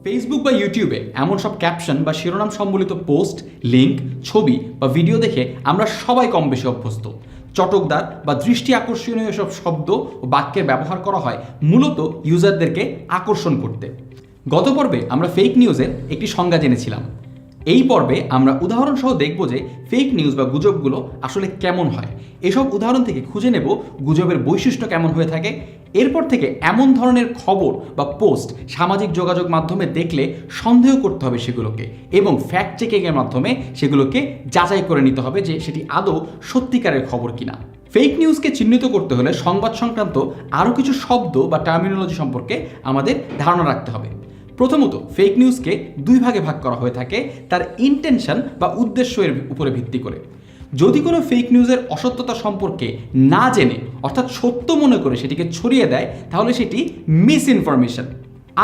Facebook বা ইউটিউবে এমন সব ক্যাপশন বা শিরোনাম সম্বলিত পোস্ট, লিঙ্ক, ছবি বা ভিডিও দেখে আমরা সবাই কম বেশি অভ্যস্ত। চটকদার বা দৃষ্টি আকর্ষণীয় সব শব্দ ও বাক্যের ব্যবহার করা হয় মূলত ইউজারদেরকে আকর্ষণ করতে। গত পর্বে আমরা ফেক নিউজের একটি সংজ্ঞা জেনেছিলাম। এই পর্বে আমরা উদাহরণসহ দেখব যে ফেক নিউজ বা গুজবগুলো আসলে কেমন হয়। এসব উদাহরণ থেকে খুঁজে নেব গুজবের বৈশিষ্ট্য কেমন হয়ে থাকে। এরপর থেকে এমন ধরনের খবর বা পোস্ট সামাজিক যোগাযোগ মাধ্যমে দেখলে সন্দেহ করতে হবে সেগুলোকে, এবং ফ্যাক্ট চেকিংয়ের মাধ্যমে সেগুলোকে যাচাই করে নিতে হবে যে সেটি আদৌ সত্যিকারের খবর কিনা। ফেক নিউজকে চিহ্নিত করতে হলে সংবাদ সংক্রান্ত আরও কিছু শব্দ বা টার্মিনোলজি সম্পর্কে আমাদের ধারণা রাখতে হবে। প্রথমত, ফেক নিউজকে দুই ভাগে ভাগ করা হয়ে থাকে তার ইন্টেনশন বা উদ্দেশ্যের উপরে ভিত্তি করে। যদি কোনো ফেক নিউজের অসত্যতা সম্পর্কে না জেনে অর্থাৎ সত্য মনে করে সেটিকে ছড়িয়ে দেয় তাহলে সেটি মিস ইনফরমেশন।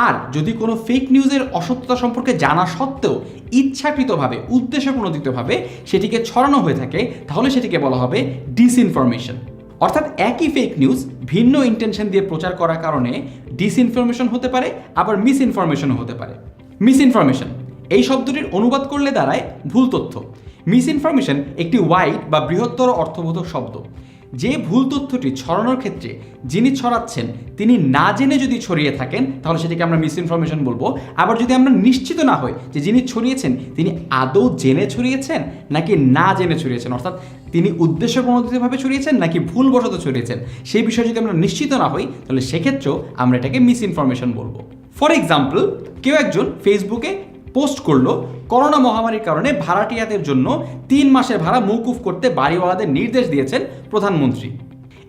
আর যদি কোনো ফেক নিউজের অসত্যতা সম্পর্কে জানা সত্ত্বেও ইচ্ছাকৃতভাবে উদ্দেশ্যপ্রণোদিতভাবে সেটিকে ছড়ানো হয়ে থাকে তাহলে সেটিকে বলা হবে ডিসইনফরমেশন। অর্থাৎ একই ফেক নিউজ ভিন্ন ইন্টেনশন দিয়ে প্রচার করার কারণে ডিসইনফরমেশন হতে পারে, আবার মিস ইনফরমেশনও হতে পারে। মিস ইনফরমেশন এই শব্দটির অনুবাদ করলে দাঁড়ায় ভুল তথ্য। মিস ইনফরমেশন একটি ওয়াইড বা বৃহত্তর অর্থবোধক শব্দ। যে ভুল তথ্যটি ছড়ানোর ক্ষেত্রে যিনি ছড়াচ্ছেন তিনি না জেনে যদি ছড়িয়ে থাকেন তাহলে সেটিকে আমরা মিস ইনফরমেশন বলবো। আবার যদি আমরা নিশ্চিত না হই যে যিনি ছড়িয়েছেন তিনি আদৌ জেনে ছড়িয়েছেন নাকি না জেনে ছড়িয়েছেন, অর্থাৎ তিনি উদ্দেশ্যপ্রণোদিতভাবে ছড়িয়েছেন নাকি ভুলবশত ছড়িয়েছেন, সেই বিষয়ে যদি আমরা নিশ্চিত না হই তাহলে সেক্ষেত্রেও আমরা এটাকে মিস ইনফরমেশন বলবো। ফর এক্সাম্পল, কেউ একজন ফেসবুকে পোস্ট করলো করোনা মহামারীর কারণে ভাড়াটিয়াদের জন্য 3 মাসের ভাড়া মৌকুফ করতে বাড়িওয়ালাদের নির্দেশ দিয়েছেন প্রধানমন্ত্রী।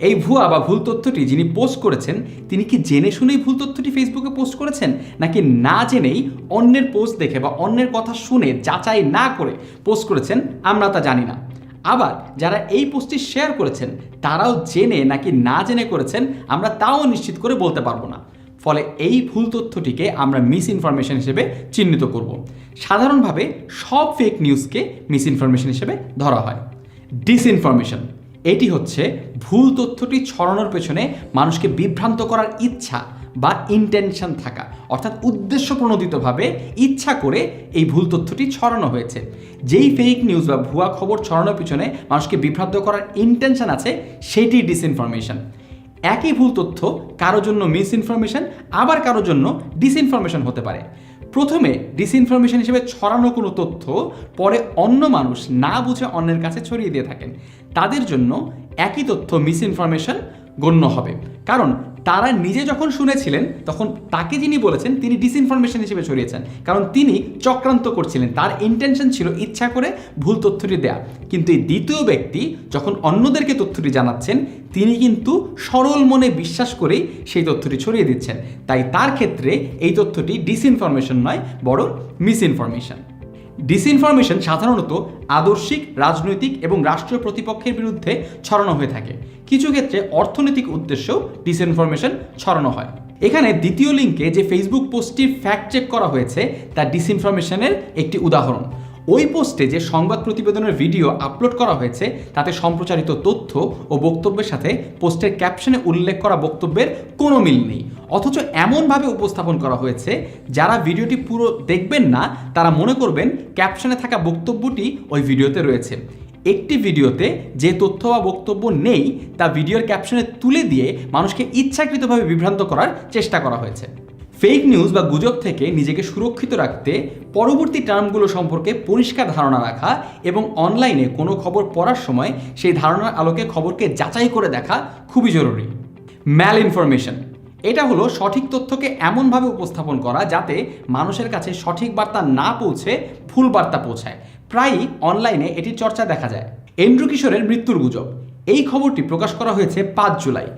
এই ভুয়া বা ভুল তথ্যটি যিনি পোস্ট করেছেন তিনি কি জেনে শুনেই ভুল তথ্যটি ফেসবুকে পোস্ট করেছেন নাকি না জেনেই অন্যের পোস্ট দেখে বা অন্যের কথা শুনে যাচাই না করে পোস্ট করেছেন আমরা তা জানি না। আবার যারা এই পোস্টটি শেয়ার করেছেন তারাও জেনে নাকি না জেনে করেছেন আমরা তাও নিশ্চিত করে বলতে পারবো না। ফলে এই ভুল তথ্যটিকে আমরা মিস ইনফরমেশন হিসেবে চিহ্নিত করব। সাধারণভাবে সব ফেক নিউজকে মিস ইনফরমেশন হিসেবে ধরা হয়। ডিসইনফরমেশন এটি হচ্ছে ভুল তথ্যটি ছড়ানোর পেছনে মানুষকে বিভ্রান্ত করার ইচ্ছা বা ইন্টেনশন থাকা, অর্থাৎ উদ্দেশ্যপ্রণোদিতভাবে ইচ্ছা করে এই ভুল তথ্যটি ছড়ানো হয়েছে। যেই ফেক নিউজ বা ভুয়া খবর ছড়ানোর পিছনে মানুষকে বিভ্রান্ত করার ইন্টেনশন আছে সেটি ডিসইনফরমেশন। একই ভুল তথ্য কারোর জন্য মিস ইনফরমেশন আবার কারোর জন্য ডিসইনফরমেশন হতে পারে। প্রথমে ডিসইনফরমেশন হিসেবে ছড়ানো কোনো তথ্য পরে অন্য মানুষ না বুঝে অন্যের কাছে ছড়িয়ে দিয়ে থাকেন তাদের জন্য একই তথ্য মিস ইনফরমেশন গণ্য হবে, কারণ তারা নিজে যখন শুনেছিলেন তখন তাকে যিনি বলেছেন তিনি ডিসইনফরমেশন হিসেবে ছড়িয়েছেন, কারণ তিনি চক্রান্ত করছিলেন, তার ইন্টেনশন ছিল ইচ্ছা করে ভুল তথ্যটি দেয়া। কিন্তু এই দ্বিতীয় ব্যক্তি যখন অন্যদেরকে তথ্যটি জানাচ্ছেন তিনি কিন্তু সরল মনে বিশ্বাস করেই সেই তথ্যটি ছড়িয়ে দিচ্ছেন, তাই তার ক্ষেত্রে এই তথ্যটি ডিসইনফরমেশন নয় বরং মিস ইনফরমেশন। ডিসইনফরমেশন সাধারণত আদর্শিক, রাজনৈতিক এবং রাষ্ট্রীয় প্রতিপক্ষের বিরুদ্ধে ছড়ানো হয়ে থাকে। কিছু ক্ষেত্রে অর্থনৈতিক উদ্দেশ্যেও ডিসইনফরমেশন ছড়ানো হয়। এখানে দ্বিতীয় লিঙ্কে যে ফেসবুক পোস্টটি ফ্যাক্ট চেক করা হয়েছে তা ডিসইনফরমেশনের একটি উদাহরণ। ওই পোস্টে যে সংবাদ প্রতিবেদনের ভিডিও আপলোড করা হয়েছে তাতে সম্প্রচারিত তথ্য ও বক্তব্যের সাথে পোস্টের ক্যাপশনে উল্লেখ করা বক্তব্যের কোনো মিল নেই, অথচ এমনভাবে উপস্থাপন করা হয়েছে যারা ভিডিওটি পুরো দেখবেন না তারা মনে করবেন ক্যাপশনে থাকা বক্তব্যটি ওই ভিডিওতে রয়েছে। একটি ভিডিওতে যে তথ্য বা বক্তব্য নেই তা ভিডিওর ক্যাপশনে তুলে দিয়ে মানুষকে ইচ্ছাকৃতভাবে বিভ্রান্ত করার চেষ্টা করা হয়েছে। ফেক নিউজ বা গুজব থেকে নিজেকে সুরক্ষিত রাখতে পরবর্তী টার্মগুলো সম্পর্কে পরিষ্কার ধারণা রাখা এবং অনলাইনে কোনো খবর পড়ার সময় সেই ধারণার আলোকে খবরকে যাচাই করে দেখা খুবই জরুরি। ম্যাল ইনফরমেশন এটা হলো সঠিক তথ্যকে এমনভাবে উপস্থাপন করা যাতে মানুষের কাছে সঠিক বার্তা না পৌঁছে ভুল বার্তা পৌঁছায়। প্রায়ই অনলাইনে এটির চর্চা দেখা যায়। এন্ড্রু কিশোরের মৃত্যুর গুজব এই খবরটি প্রকাশ করা হয়েছে 5 জুলাই।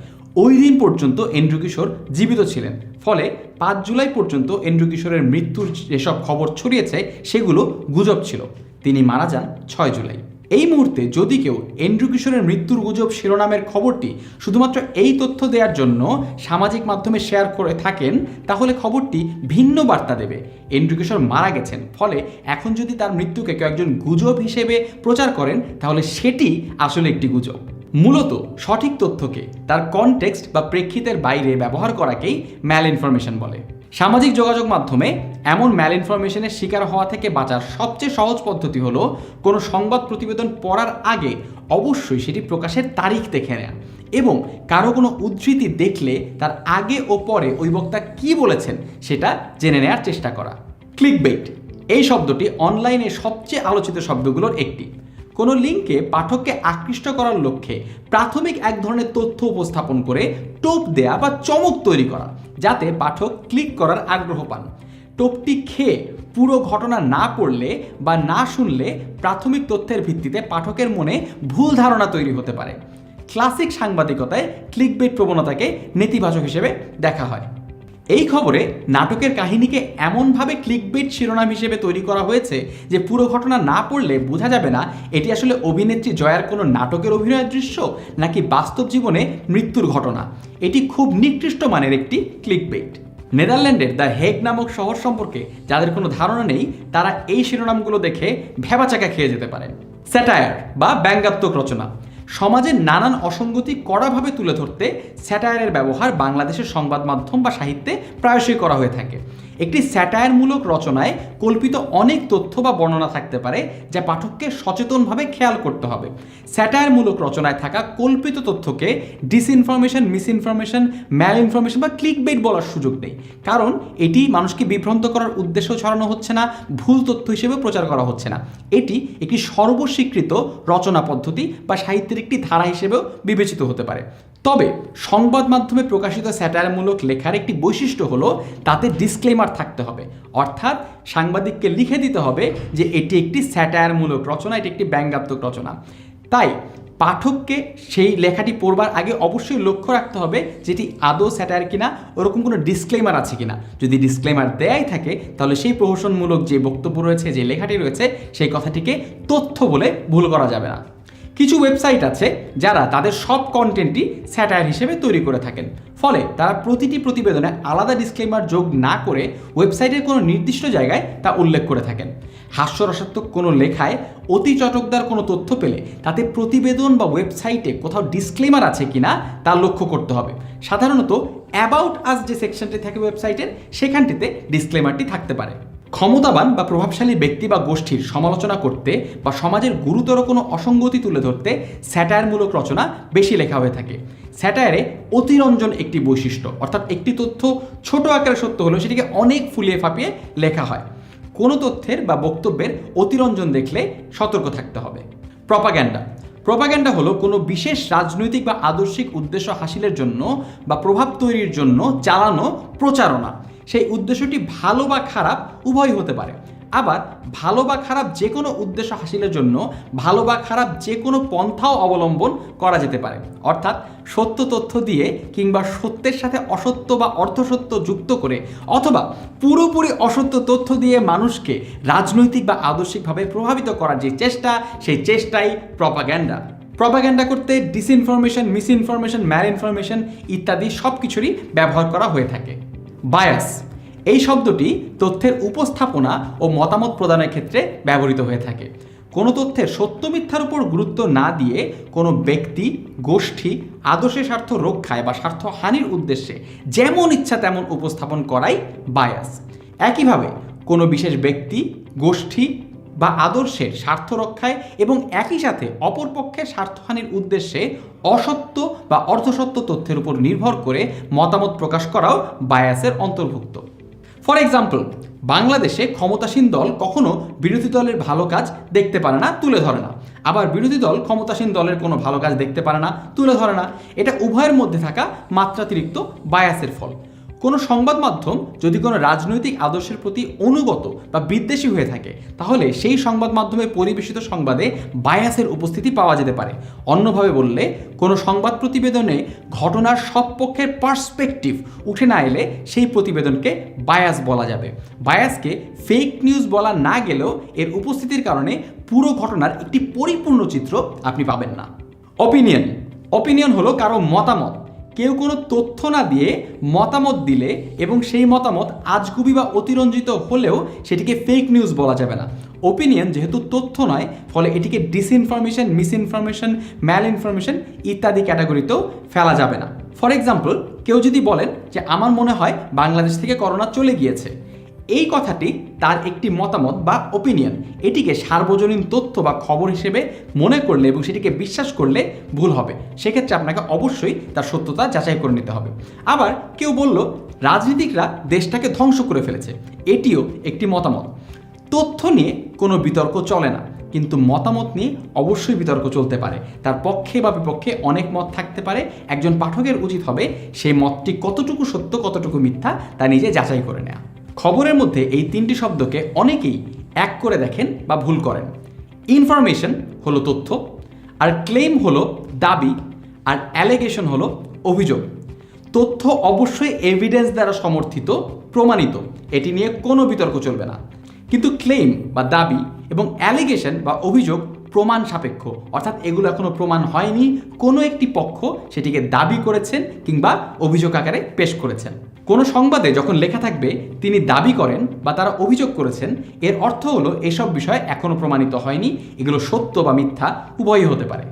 ওই দিন পর্যন্ত এন্ড্রু কিশোর জীবিত ছিলেন, ফলে 5 জুলাই পর্যন্ত এন্ড্রু কিশোরের মৃত্যুর যেসব খবর ছড়িয়েছে সেগুলো গুজব ছিল। তিনি মারা যান 6 জুলাই। এই মুহূর্তে যদি কেউ এন্ড্রু কিশোরের মৃত্যুর গুজব শিরোনামের খবরটি শুধুমাত্র এই তথ্য দেওয়ার জন্য সামাজিক মাধ্যমে শেয়ার করে থাকেন তাহলে খবরটি ভিন্ন বার্তা দেবে। এন্ড্রু কিশোর মারা গেছেন, ফলে এখন যদি তার মৃত্যুকে কেউ একজন গুজব হিসেবে প্রচার করেন তাহলে সেটি আসলে একটি গুজব। মূলত সঠিক তথ্যকে তার কনটেক্সট বা প্রেক্ষিতের বাইরে ব্যবহার করাকেই ম্যাল ইনফরমেশন বলে। সামাজিক যোগাযোগ মাধ্যমে এমন ম্যাল ইনফরমেশনের শিকার হওয়া থেকে বাঁচার সবচেয়ে সহজ পদ্ধতি হলো কোনো সংবাদ প্রতিবেদন পড়ার আগে অবশ্যই সেটি প্রকাশের তারিখ দেখে নেওয়া এবং কারো কোনো উদ্ধৃতি দেখলে তার আগে ও পরে ওই বক্তা কী বলেছেন সেটা জেনে নেওয়ার চেষ্টা করা। ক্লিকবেইট এই শব্দটি অনলাইনে সবচেয়ে আলোচিত শব্দগুলোর একটি। কোনো লিঙ্কে পাঠককে আকৃষ্ট করার লক্ষ্যে প্রাথমিক এক ধরনের তথ্য উপস্থাপন করে টোপ দেয়া বা চমক তৈরি করা যাতে পাঠক ক্লিক করার আগ্রহ পান। টোপটি খেয়ে পুরো ঘটনা না পড়লে বা না শুনলে প্রাথমিক তথ্যের ভিত্তিতে পাঠকের মনে ভুল ধারণা তৈরি হতে পারে। ক্লাসিক সাংবাদিকতায় ক্লিকবেইট প্রবণতাকে নেতিবাচক হিসেবে দেখা হয়। এই খবরে নাটকের কাহিনীকে এমনভাবে ক্লিকবেইট শিরোনাম হিসেবে তৈরি করা হয়েছে যে পুরো ঘটনা না পড়লে বোঝা যাবে না এটি আসলে অভিনেত্রী জয়ার কোনো নাটকের অভিনয়ের দৃশ্য নাকি বাস্তব জীবনে মৃত্যুর ঘটনা। এটি খুব নিকৃষ্ট মানের একটি ক্লিকবেইট। নেদারল্যান্ডের দ্য হেগ নামক শহর সম্পর্কে যাদের কোনো ধারণা নেই তারা এই শিরোনামগুলো দেখে ভ্যাবাচাকা খেয়ে যেতে পারে। স্যাটায়ার বা ব্যঙ্গাত্মক রচনা সমাজের নানান অসঙ্গতি কড়াভাবে তুলে ধরতে স্যাটায়ারের ব্যবহার বাংলাদেশের সংবাদ মাধ্যম বা সাহিত্যে প্রায়শই করা হয়ে থাকে। একটি স্যাটায়ারমূলক রচনায় কল্পিত অনেক তথ্য বা বর্ণনা থাকতে পারে যা পাঠককে সচেতনভাবে খেয়াল করতে হবে। স্যাটায়ারমূলক রচনায় থাকা কল্পিত তথ্যকে ডিসইনফরমেশন, মিসইনফরমেশন, ম্যাল ইনফরমেশন বা ক্লিকবেইট বলার সুযোগ নেই, কারণ এটি মানুষকে বিভ্রান্ত করার উদ্দেশ্য ছড়ানো হচ্ছে না, ভুল তথ্য হিসেবে প্রচার করা হচ্ছে না। এটি একটি সর্বস্বীকৃত রচনা পদ্ধতি বা সাহিত্যের একটি ধারা হিসেবেও বিবেচিত হতে পারে। তবে সংবাদ মাধ্যমে প্রকাশিত স্যাটায়ারমূলক লেখার একটি বৈশিষ্ট্য হলো তাতে ডিসক্লেমার থাকতে হবে, অর্থাৎ সাংবাদিককে লিখে দিতে হবে যে এটি একটি স্যাটায়ারমূলক রচনা, এটি একটি ব্যঙ্গাত্মক রচনা। তাই পাঠককে সেই লেখাটি পড়বার আগে অবশ্যই লক্ষ্য রাখতে হবে যেটি আদৌ স্যাটায়ার কিনা, ওরকম কোনো ডিসক্লেমার আছে কিনা। যদি ডিসক্লেমার দেয়াই থাকে তাহলে সেই প্রহসনমূলক যে বক্তব্য রয়েছে, যে লেখাটি রয়েছে, সেই কথাটিকে তথ্য বলে ভুল করা যাবে না। কিছু ওয়েবসাইট আছে যারা তাদের সব কন্টেন্টই স্যাটায়ার হিসেবে তৈরি করে থাকেন, ফলে তারা প্রতিটি প্রতিবেদনে আলাদা ডিসক্লেমার যোগ না করে ওয়েবসাইটের কোনো নির্দিষ্ট জায়গায় তা উল্লেখ করে থাকেন। হাস্যরসাত্মক কোনো লেখায় অতি চটকদার কোনো তথ্য পেলে তাতে প্রতিবেদন বা ওয়েবসাইটে কোথাও ডিসক্লেমার আছে কিনা তা লক্ষ্য করতে হবে। সাধারণত অ্যাবাউট আস যে সেকশনটি থাকে ওয়েবসাইটের, সেখানটিতে ডিসক্লেমারটি থাকতে পারে। ক্ষমতাবান বা প্রভাবশালী ব্যক্তি বা গোষ্ঠীর সমালোচনা করতে বা সমাজের গুরুতর কোনো অসঙ্গতি তুলে ধরতে স্যাটায়ারমূলক রচনা বেশি লেখা হয়ে থাকে। স্যাটায়ারে অতিরঞ্জন একটি বৈশিষ্ট্য, অর্থাৎ একটি তথ্য ছোট আকারে সত্য হলেও সেটিকে অনেক ফুলিয়ে ফাঁপিয়ে লেখা হয়। কোনো তথ্যের বা বক্তব্যের অতিরঞ্জন দেখলে সতর্ক থাকতে হবে। প্রপাগ্যান্ডা হলো কোনো বিশেষ রাজনৈতিক বা আদর্শিক উদ্দেশ্য হাসিলের জন্য বা প্রভাব তৈরির জন্য চালানো প্রচারণা। সেই উদ্দেশ্যটি ভালো বা খারাপ উভয় হতে পারে। আবার ভালো বা খারাপ যে কোনো উদ্দেশ্য হাসিলের জন্য ভালো বা খারাপ যে কোনো পন্থাও অবলম্বন করা যেতে পারে, অর্থাৎ সত্য তথ্য দিয়ে কিংবা সত্যের সাথে অসত্য বা অর্ধসত্য যুক্ত করে অথবা পুরোপুরি অসত্য তথ্য দিয়ে মানুষকে রাজনৈতিক বা আদর্শিকভাবে প্রভাবিত করার যে চেষ্টা, সেই চেষ্টাই প্রপাগ্যান্ডা করতে ডিসইনফরমেশন, মিসইনফরমেশন, ম্যাল ইনফরমেশন ইত্যাদি সব কিছুরই ব্যবহার করা হয়ে থাকে। বায়াস এই শব্দটি তথ্যের উপস্থাপনা ও মতামত প্রদানের ক্ষেত্রে ব্যবহৃত হয়ে থাকে। কোনো তথ্যের সত্য মিথ্যার উপর গুরুত্ব না দিয়ে কোনো ব্যক্তি, গোষ্ঠী আদর্শের স্বার্থ রক্ষায় বা স্বার্থ হানির উদ্দেশ্যে যেমন ইচ্ছা তেমন উপস্থাপন করাই বায়াস। একইভাবে কোনো বিশেষ ব্যক্তি, গোষ্ঠী বা আদর্শের স্বার্থ রক্ষায় এবং একই সাথে অপরপক্ষের স্বার্থহানির উদ্দেশ্যে অসত্য বা অর্ধসত্য তথ্যের উপর নির্ভর করে মতামত প্রকাশ করাও বায়াসের অন্তর্ভুক্ত। ফর এক্সাম্পল, বাংলাদেশে ক্ষমতাসীন দল কখনো বিরোধী দলের ভালো কাজ দেখতে পারে না, তুলে ধরে না। আবার বিরোধী দল ক্ষমতাসীন দলের কোনো ভালো কাজ দেখতে পারে না, তুলে ধরে না। এটা উভয়ের মধ্যে থাকা মাত্রাতিরিক্ত বায়াসের ফল। কোনো সংবাদ মাধ্যম যদি কোনো রাজনৈতিক আদর্শের প্রতি অনুগত বা বিদ্বেষী হয়ে থাকে তাহলে সেই সংবাদ মাধ্যমে পরিবেশিত সংবাদে বায়াসের উপস্থিতি পাওয়া যেতে পারে। অন্যভাবে বললে, কোনো সংবাদ প্রতিবেদনে ঘটনার সব পক্ষের পার্সপেক্টিভ উঠে না এলে সেই প্রতিবেদনকে বায়াস বলা যাবে। বায়াসকে ফেক নিউজ বলা না গেলেও এর উপস্থিতির কারণে পুরো ঘটনার একটি পরিপূর্ণ চিত্র আপনি পাবেন না। অপিনিয়ন হলো কারো মতামত। কেউ কোনো তথ্য না দিয়ে মতামত দিলে এবং সেই মতামত আজগুবি বা অতিরঞ্জিত হলেও সেটিকে ফেক নিউজ বলা যাবে না। ওপিনিয়ন যেহেতু তথ্য নয়, ফলে এটিকে ডিসইনফরমেশন, মিসইনফরমেশন, ম্যাল ইনফরমেশন ইত্যাদি ক্যাটাগরিতেও ফেলা যাবে না। ফর এক্সাম্পল, কেউ যদি বলেন যে আমার মনে হয় বাংলাদেশ থেকে করোনা চলে গিয়েছে, এই কথাটি তার একটি মতামত বা ওপিনিয়ন, এটিকে সার্বজনীন তথ্য বা খবর হিসেবে মনে করলে এবং সেটিকে বিশ্বাস করলে ভুল হবে। সেক্ষেত্রে আপনাকে অবশ্যই তার সত্যতা যাচাই করে নিতে হবে। আবার কেউ বলল রাজনীতিকরা দেশটাকে ধ্বংস করে ফেলেছে, এটিও একটি মতামত। তথ্য নিয়ে কোনো বিতর্ক চলে না, কিন্তু মতামত নিয়ে অবশ্যই বিতর্ক চলতে পারে। তার পক্ষে বা বিপক্ষে অনেক মত থাকতে পারে। একজন পাঠকের উচিত হবে সেই মতটি কতটুকু সত্য কতটুকু মিথ্যা তা নিজে যাচাই করে নেওয়া। খবরের মধ্যে এই তিনটি শব্দকে অনেকেই এক করে দেখেন বা ভুল করেন। ইনফরমেশন হলো তথ্য, আর ক্লেম হলো দাবি, আর অ্যালিগেশন হলো অভিযোগ। তথ্য অবশ্যই এভিডেন্স দ্বারা সমর্থিত, প্রমাণিত, এটি নিয়ে কোনো বিতর্ক চলবে না। কিন্তু ক্লেম বা দাবি এবং অ্যালিগেশন বা অভিযোগ প্রমাণ সাপেক্ষ, অর্থাৎ এগুলো এখনো প্রমাণ হয়নি, কোনো একটি পক্ষ সেটিকে দাবি করেছেন কিংবা অভিযোগ আকারে পেশ করেছেন। কোনো সংবাদে যখন লেখা থাকবে তিনি দাবি করেন বা তারা অভিযোগ করেছেন, এর অর্থ হলো এসব বিষয় এখনো প্রমাণিত হয়নি, এগুলো সত্য বা মিথ্যা উভয়ই হতে পারে।